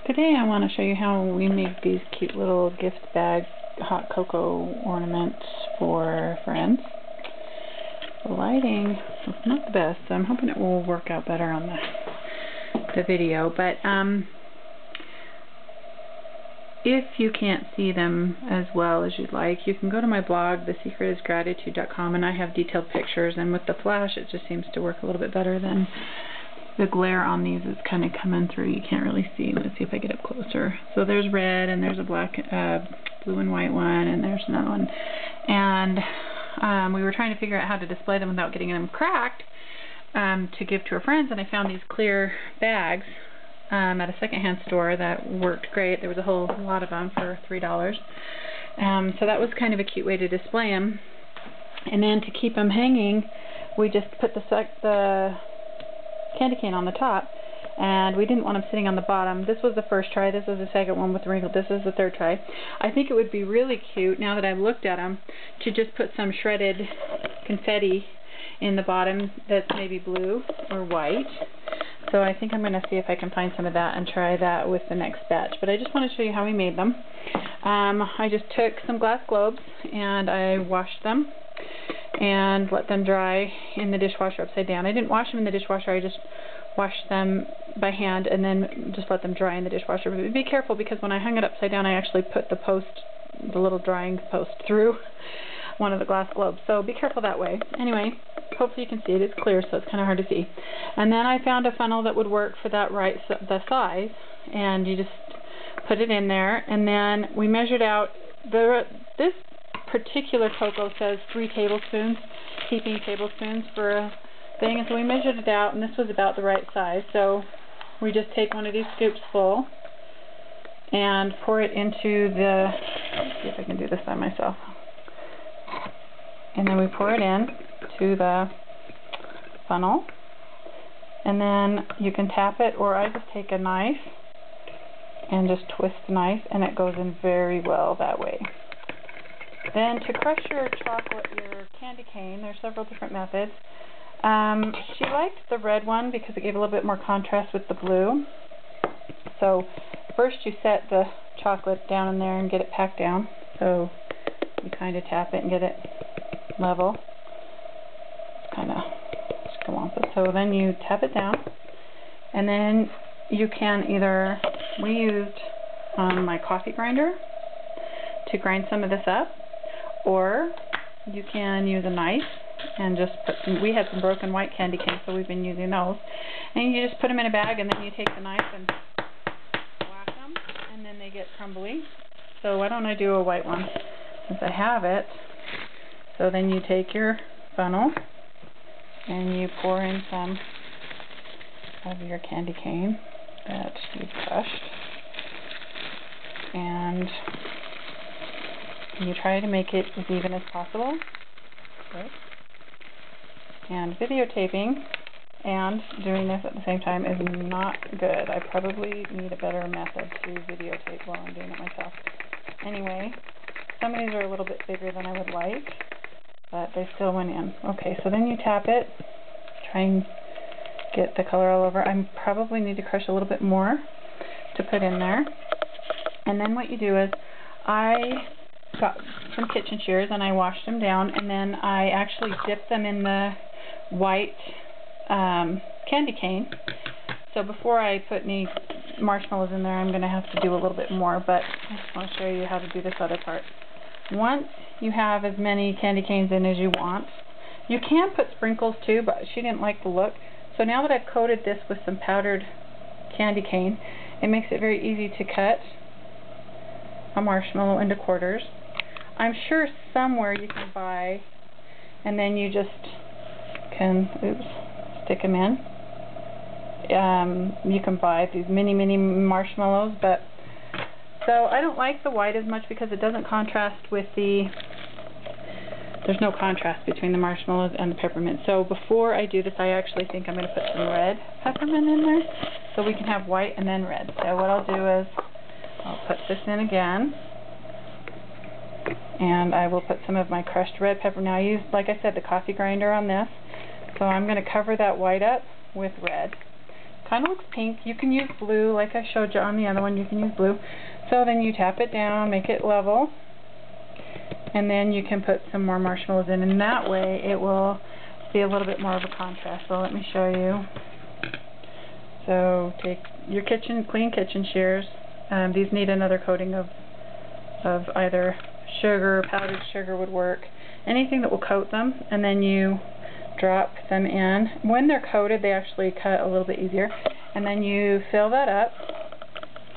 Today I want to show you how we make these cute little gift bag hot cocoa ornaments for friends. The lighting is not the best, so I'm hoping it will work out better on the video, but if you can't see them as well as you'd like, you can go to my blog, thesecretisgratitude.com, and I have detailed pictures, and with the flash it just seems to work a little bit better than the glare on these is kind of coming through. You can't really see. Let's see if I get up closer. So there's red, and there's a black, blue and white one, and there's another one. And we were trying to figure out how to display them without getting them cracked to give to our friends, and I found these clear bags at a secondhand store that worked great. There was a whole lot of them for $3. So that was kind of a cute way to display them. And then to keep them hanging, we just put the candy cane on the top, and we didn't want them sitting on the bottom. This was the first try. This was the second one with the wrinkle. This is the third try. I think it would be really cute, now that I've looked at them, to just put some shredded confetti in the bottom that's maybe blue or white. So I think I'm going to see if I can find some of that and try that with the next batch. But I just want to show you how we made them. I just took some glass globes and I washed them and let them dry in the dishwasher upside down. I didn't wash them in the dishwasher, I just washed them by hand and then just let them dry in the dishwasher. But be careful, because when I hung it upside down, I actually put the little drying post through one of the glass globes. So be careful that way. Anyway, hopefully you can see it. It's clear, so it's kind of hard to see. And then I found a funnel that would work for that the size, and you just put it in there, and then we measured out this particular cocoa says 3 tablespoons, heaping tablespoons for a thing, and so we measured it out, and this was about the right size. So we just take one of these scoops full and pour it into let's see if I can do this by myself, and then we pour it in to the funnel, and then you can tap it, or I just take a knife and just twist the knife, and it goes in very well that way. Then to crush your candy cane, there's several different methods. She liked the red one because it gave a little bit more contrast with the blue. So first you set the chocolate down in there and get it packed down. So you kind of tap it and get it level. Kind of scalump it. So then you tap it down, and then you can either, we used my coffee grinder to grind some of this up, or you can use a knife and just put some, we had some broken white candy canes, so we've been using those, and you just put them in a bag, and then you take the knife and whack them, and then they get crumbly. So why don't I do a white one since I have it. So then you take your funnel and you pour in some of your candy cane that you've crushed, and you try to make it as even as possible. Okay. And videotaping and doing this at the same time is not good. I probably need a better method to videotape while I'm doing it myself. Anyway, some of these are a little bit bigger than I would like, but they still went in. Okay, so then you tap it, try and get the color all over. I probably need to crush a little bit more to put in there. And then what you do is, I got some kitchen shears and I washed them down, and then I actually dipped them in the white candy cane. So before I put any marshmallows in there, I'm going to have to do a little bit more, but I just want to show you how to do this other part. Once you have as many candy canes in as you want, you can put sprinkles too, but she didn't like the look. So now that I've coated this with some powdered candy cane, it makes it very easy to cut a marshmallow into quarters. I'm sure somewhere you can buy, and then you just can stick them in. You can buy these mini marshmallows, but so I don't like the white as much because it doesn't contrast with there's no contrast between the marshmallows and the peppermint. So before I do this, I actually think I'm going to put some red peppermint in there, so we can have white and then red. So what I'll do is I'll put this in again, and I will put some of my crushed red pepper. Now I used, like I said, the coffee grinder on this, so I'm going to cover that white up with red. kind of looks pink. You can use blue, like I showed you on the other one. You can use blue. So then you tap it down, make it level, and then you can put some more marshmallows in, and that way it will be a little bit more of a contrast. So let me show you. So take your clean kitchen shears. These need another coating of either sugar, powdered sugar would work, anything that will coat them, and then you drop them in. When they're coated, they actually cut a little bit easier, and then you fill that up,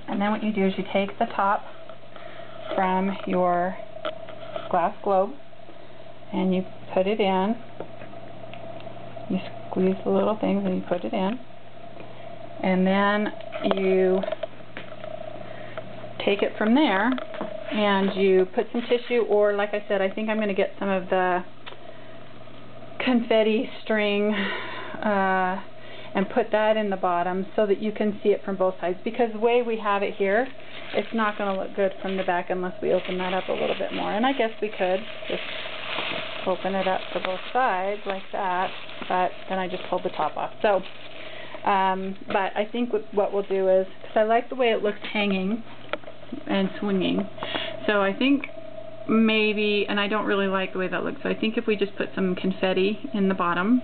and then what you do is you take the top from your glass globe and you put it in. You squeeze the little things and you put it in, and then you take it from there and you put some tissue, or like I said, I think I'm going to get some of the confetti string and put that in the bottom so that you can see it from both sides, because the way we have it here, it's not going to look good from the back unless we open that up a little bit more. And I guess we could just open it up for both sides like that, but then I just pulled the top off. So but I think what we'll do is, because I like the way it looks hanging and swinging, so I think maybe, and I don't really like the way that looks, so I think if we just put some confetti in the bottom,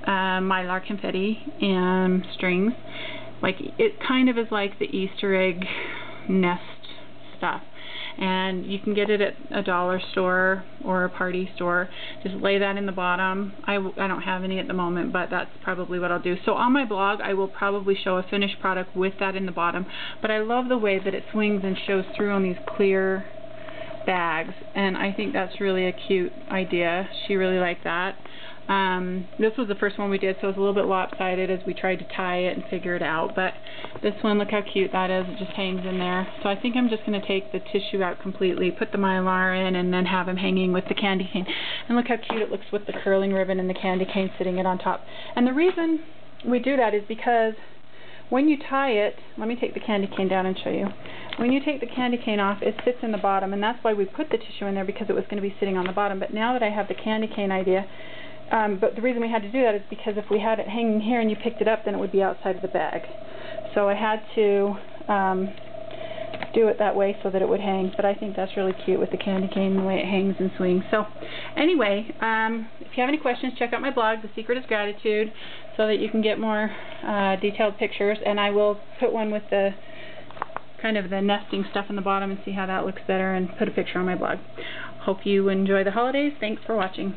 mylar confetti and strings, like it kind of is like the Easter egg nest stuff, and you can get it at a dollar store or a party store. Just lay that in the bottom. I don't have any at the moment, but that's probably what I'll do. So on my blog I will probably show a finished product with that in the bottom, but I love the way that it swings and shows through on these clear bags, and I think that's really a cute idea. She really liked that. This was the first one we did, so it was a little bit lopsided as we tried to tie it and figure it out, but this one, look how cute that is. It just hangs in there. So I think I'm just going to take the tissue out completely, put the mylar in, and then have him hanging with the candy cane. And look how cute it looks with the curling ribbon and the candy cane sitting it on top. And the reason we do that is because when you tie it, let me take the candy cane down and show you. When you take the candy cane off, it sits in the bottom, and that's why we put the tissue in there, because it was going to be sitting on the bottom. But now that I have the candy cane idea, but the reason we had to do that is because if we had it hanging here and you picked it up, then it would be outside of the bag. So I had to do it that way so that it would hang. But I think that's really cute with the candy cane and the way it hangs and swings. So anyway, if you have any questions, check out my blog, The Secret is Gratitude, so that you can get more detailed pictures. And I will put one with the kind of the nesting stuff in the bottom and see how that looks better, and put a picture on my blog. Hope you enjoy the holidays. Thanks for watching.